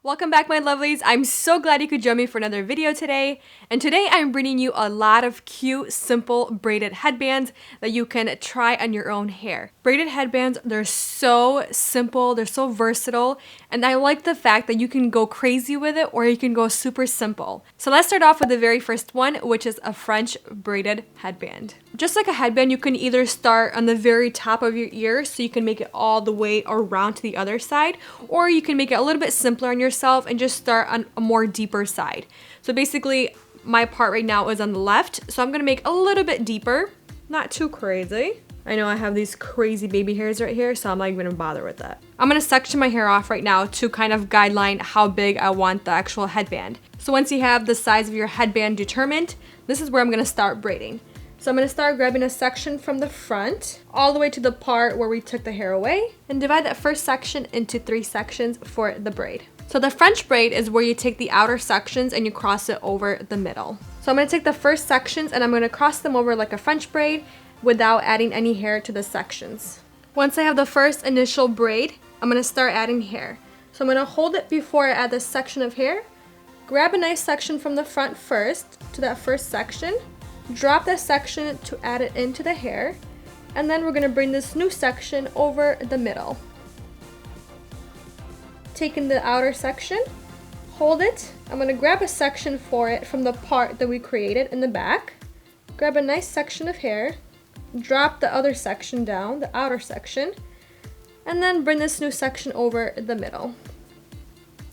Welcome back, my lovelies. I'm so glad you could join me for another video today. And today I'm bringing you a lot of cute, simple braided headbands that you can try on your own hair. Braided headbands, they're so simple, they're so versatile, and I like the fact that you can go crazy with it or you can go super simple. So let's start off with the very first one, which is a French braided headband. Just like a headband, you can either start on the very top of your ear so you can make it all the way around to the other side, or you can make it a little bit simpler on yourself and just start on a more deeper side. So basically, my part right now is on the left, so I'm gonna make a little bit deeper, not too crazy. I know I have these crazy baby hairs right here, so I'm not even gonna bother with that. I'm gonna section my hair off right now to kind of guideline how big I want the actual headband. So once you have the size of your headband determined, this is where I'm gonna start braiding. So I'm going to start grabbing a section from the front all the way to the part where we took the hair away and divide that first section into 3 sections for the braid. So the French braid is where you take the outer sections and you cross it over the middle. So I'm going to take the first sections and I'm going to cross them over like a French braid without adding any hair to the sections. Once I have the first initial braid, I'm going to start adding hair. So I'm going to hold it before I add this section of hair, grab a nice section from the front first to that first section, drop that section to add it into the hair, and then we're going to bring this new section over the middle. Taking the outer section, hold it. I'm going to grab a section for it from the part that we created in the back, grab a nice section of hair, drop the other section down, the outer section, and then bring this new section over the middle.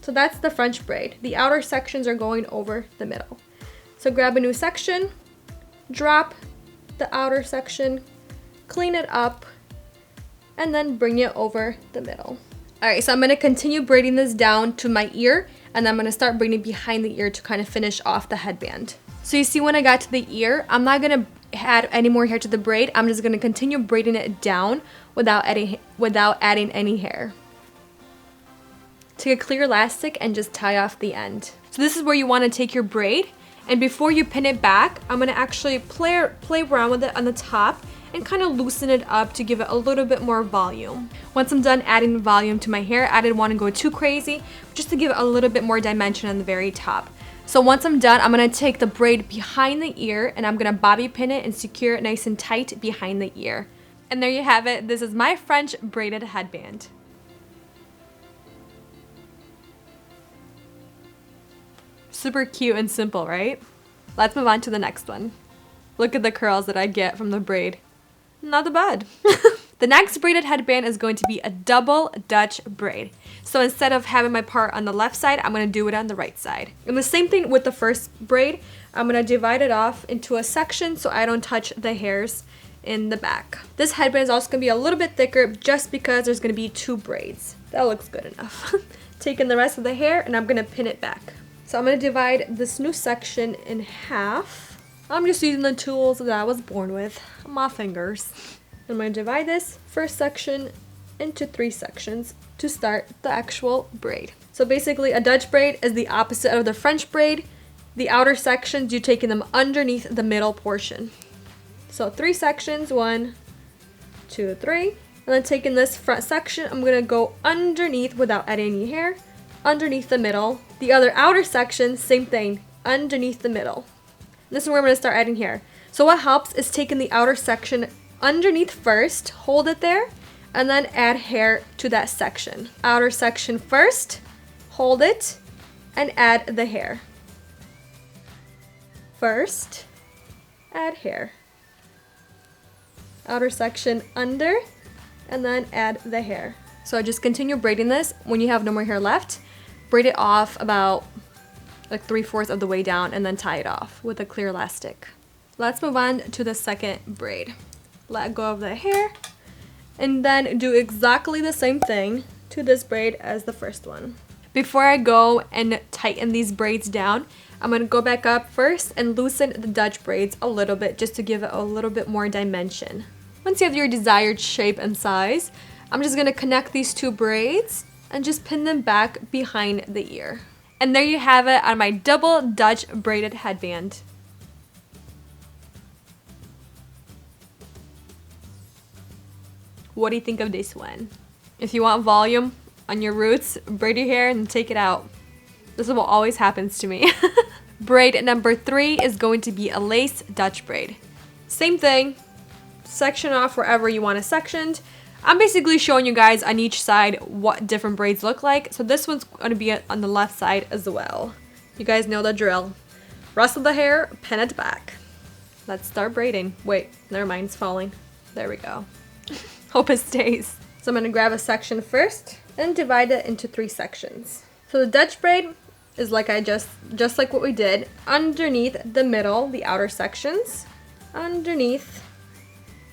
So that's the French braid. The outer sections are going over the middle. So grab a new section, drop the outer section, clean it up, and then bring it over the middle. Alright, so I'm going to continue braiding this down to my ear, and then I'm going to start braiding behind the ear to kind of finish off the headband. So you see when I got to the ear, I'm not going to add any more hair to the braid. I'm just going to continue braiding it down without adding any hair. Take a clear elastic and just tie off the end. So this is where you want to take your braid. And before you pin it back, I'm going to actually play around with it on the top and kind of loosen it up to give it a little bit more volume. Once I'm done adding volume to my hair, I didn't want to go too crazy, just to give it a little bit more dimension on the very top. So once I'm done, I'm going to take the braid behind the ear and I'm going to bobby pin it and secure it nice and tight behind the ear. And there you have it. This is my French braided headband. Super cute and simple, right? Let's move on to the next one. Look at the curls that I get from the braid. Not bad. The next braided headband is going to be a double Dutch braid. So instead of having my part on the left side, I'm going to do it on the right side. And the same thing with the first braid. I'm going to divide it off into a section so I don't touch the hairs in the back. This headband is also going to be a little bit thicker just because there's going to be 2 braids. That looks good enough. Taking the rest of the hair and I'm going to pin it back. So I'm going to divide this new section in half. I'm just using the tools that I was born with, my fingers. I'm going to divide this first section into 3 sections to start the actual braid. So basically a Dutch braid is the opposite of the French braid. The outer sections, you're taking them underneath the middle portion. So 3 sections, 1, 2, 3. And then taking this front section, I'm going to go underneath without adding any hair. Underneath the middle. The other outer section, same thing, underneath the middle. This is where I'm going to start adding hair. So what helps is taking the outer section underneath first, hold it there, and then add hair to that section. Outer section first, hold it, and add the hair. First, add hair. Outer section under, and then add the hair. So just continue braiding this. When you have no more hair left, braid it off about like 3/4 of the way down and then tie it off with a clear elastic. Let's move on to the second braid. Let go of the hair and then do exactly the same thing to this braid as the first one. Before I go and tighten these braids down, I'm going to go back up first and loosen the Dutch braids a little bit just to give it a little bit more dimension. Once you have your desired shape and size, I'm just going to connect these 2 braids and just pin them back behind the ear. And there you have it on my double Dutch braided headband. What do you think of this one? If you want volume on your roots, braid your hair and take it out. This is what always happens to me. Braid number 3 is going to be a lace Dutch braid. Same thing, section off wherever you want it sectioned. I'm basically showing you guys on each side what different braids look like. So this one's going to be on the left side as well. You guys know the drill. Rustle the hair, pin it back. Let's start braiding. Wait, never mind, it's falling. There we go. Hope it stays. So I'm going to grab a section first and divide it into 3 sections. So the Dutch braid is like just like what we did, underneath the middle, the outer sections, underneath,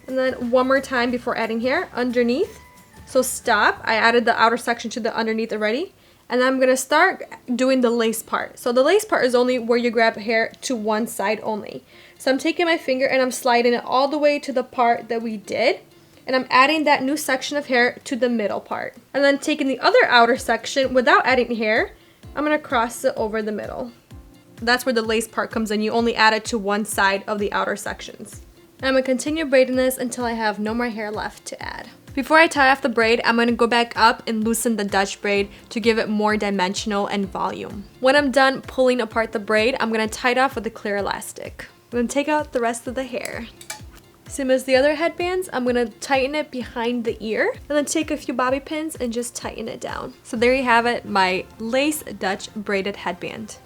and then one more time before adding hair, underneath. So stop, I added the outer section to the underneath already, and then I'm gonna start doing the lace part. So the lace part is only where you grab hair to one side only. So I'm taking my finger and I'm sliding it all the way to the part that we did, and I'm adding that new section of hair to the middle part. And then taking the other outer section without adding hair, I'm gonna cross it over the middle. That's where the lace part comes in. You only add it to one side of the outer sections. And I'm gonna continue braiding this until I have no more hair left to add. Before I tie off the braid, I'm gonna go back up and loosen the Dutch braid to give it more dimensional and volume. When I'm done pulling apart the braid, I'm gonna tie it off with a clear elastic. I'm gonna take out the rest of the hair. Same as the other headbands, I'm gonna tighten it behind the ear and then take a few bobby pins and just tighten it down. So there you have it, my lace Dutch braided headband.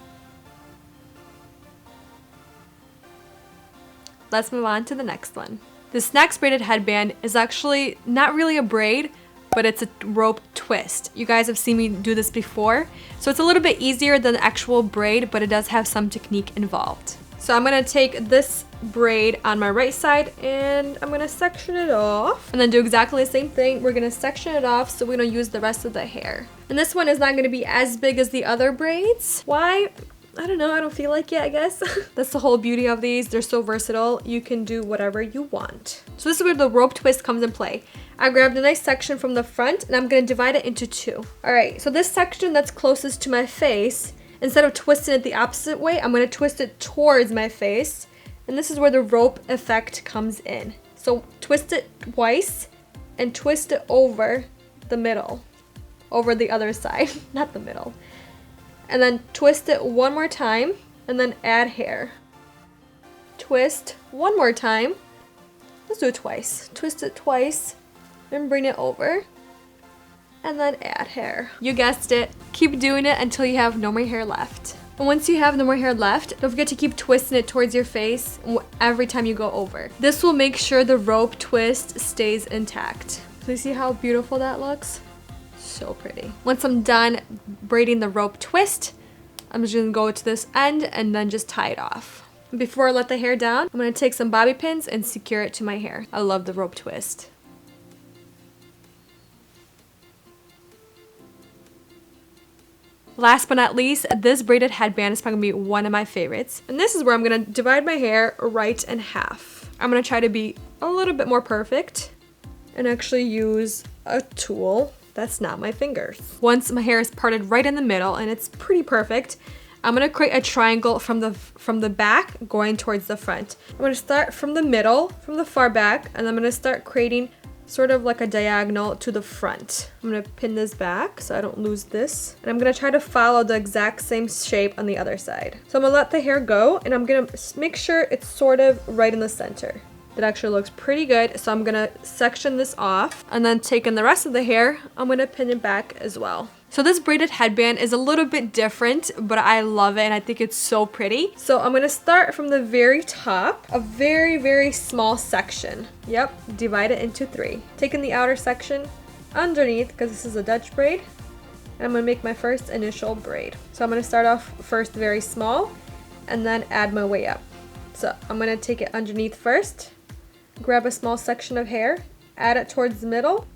Let's move on to the next one. This next braided headband is actually not really a braid, but it's a rope twist. You guys have seen me do this before. So it's a little bit easier than the actual braid, but it does have some technique involved. So I'm gonna take this braid on my right side and I'm gonna section it off and then do exactly the same thing. We're gonna section it off so we don't use the rest of the hair. And this one is not gonna be as big as the other braids. Why? I don't know, I don't feel like it, I guess. That's the whole beauty of these. They're so versatile. You can do whatever you want. So this is where the rope twist comes in play. I grabbed a nice section from the front and I'm gonna divide it into 2. All right, so this section that's closest to my face, instead of twisting it the opposite way, I'm gonna twist it towards my face. And this is where the rope effect comes in. So twist it twice and twist it over the middle, over the other side, not the middle. And then twist it one more time and then add hair. Twist one more time. Let's do it twice. Twist it twice and bring it over. And then add hair. You guessed it. Keep doing it until you have no more hair left. And once you have no more hair left, don't forget to keep twisting it towards your face every time you go over. This will make sure the rope twist stays intact. So you see how beautiful that looks? So pretty. Once I'm done braiding the rope twist, I'm just gonna go to this end and then just tie it off. Before I let the hair down, I'm gonna take some bobby pins and secure it to my hair. I love the rope twist. Last but not least, this braided headband is probably gonna be one of my favorites. And this is where I'm gonna divide my hair right in half. I'm gonna try to be a little bit more perfect and actually use a tool that's not my fingers. Once my hair is parted right in the middle and it's pretty perfect, I'm gonna create a triangle from the back going towards the front. I'm gonna start from the middle, from the far back, and I'm gonna start creating sort of like a diagonal to the front. I'm gonna pin this back so I don't lose this. And I'm gonna try to follow the exact same shape on the other side. So I'm gonna let the hair go and I'm gonna make sure it's sort of right in the center. That actually looks pretty good. So I'm gonna section this off and then taking the rest of the hair, I'm gonna pin it back as well. So this braided headband is a little bit different, but I love it and I think it's so pretty. So I'm gonna start from the very top, a very, very small section. Yep, divide it into 3. Taking the outer section underneath, because this is a Dutch braid, and I'm gonna make my first initial braid. So I'm gonna start off first very small and then add my way up. So I'm gonna take it underneath first, grab a small section of hair, add it towards the middle,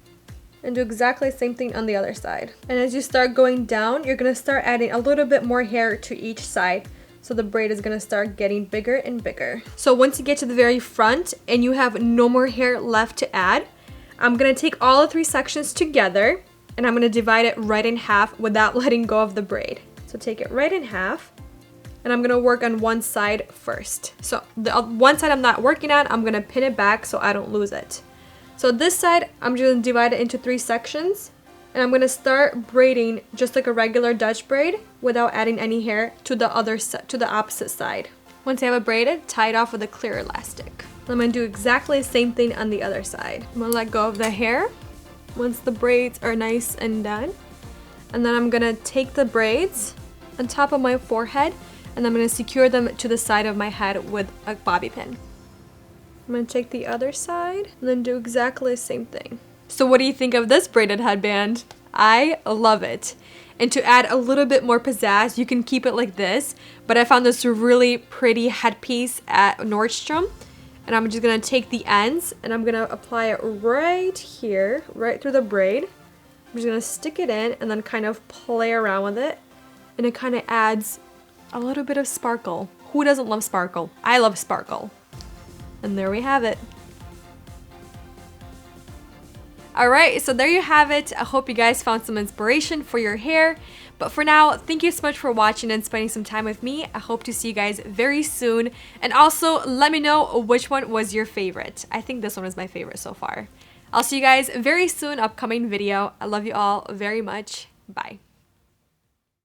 and do exactly the same thing on the other side. And as you start going down, you're gonna start adding a little bit more hair to each side. So the braid is gonna start getting bigger and bigger. So once you get to the very front and you have no more hair left to add, I'm gonna take all the 3 sections together and I'm gonna divide it right in half without letting go of the braid. So take it right in half and I'm gonna work on one side first. So the one side I'm not working on, I'm gonna pin it back so I don't lose it. So this side, I'm just gonna divide it into 3 sections And I'm gonna start braiding just like a regular Dutch braid without adding any hair to the opposite side. Once I have it braided, tie it off with a clear elastic. I'm gonna do exactly the same thing on the other side. I'm gonna let go of the hair once the braids are nice and done. And then I'm gonna take the braids on top of my forehead and I'm gonna secure them to the side of my head with a bobby pin. I'm gonna take the other side and then do exactly the same thing. So what do you think of this braided headband? I love it. And to add a little bit more pizzazz, you can keep it like this, but I found this really pretty headpiece at Nordstrom. And I'm just gonna take the ends and I'm gonna apply it right here, right through the braid. I'm just gonna stick it in and then kind of play around with it. And it kind of adds a little bit of sparkle. Who doesn't love sparkle? I love sparkle. And there we have it. Alright, so there you have it. I hope you guys found some inspiration for your hair. But for now, thank you so much for watching and spending some time with me. I hope to see you guys very soon. And also, let me know which one was your favorite. I think this one was my favorite so far. I'll see you guys very soon, upcoming video. I love you all very much. Bye.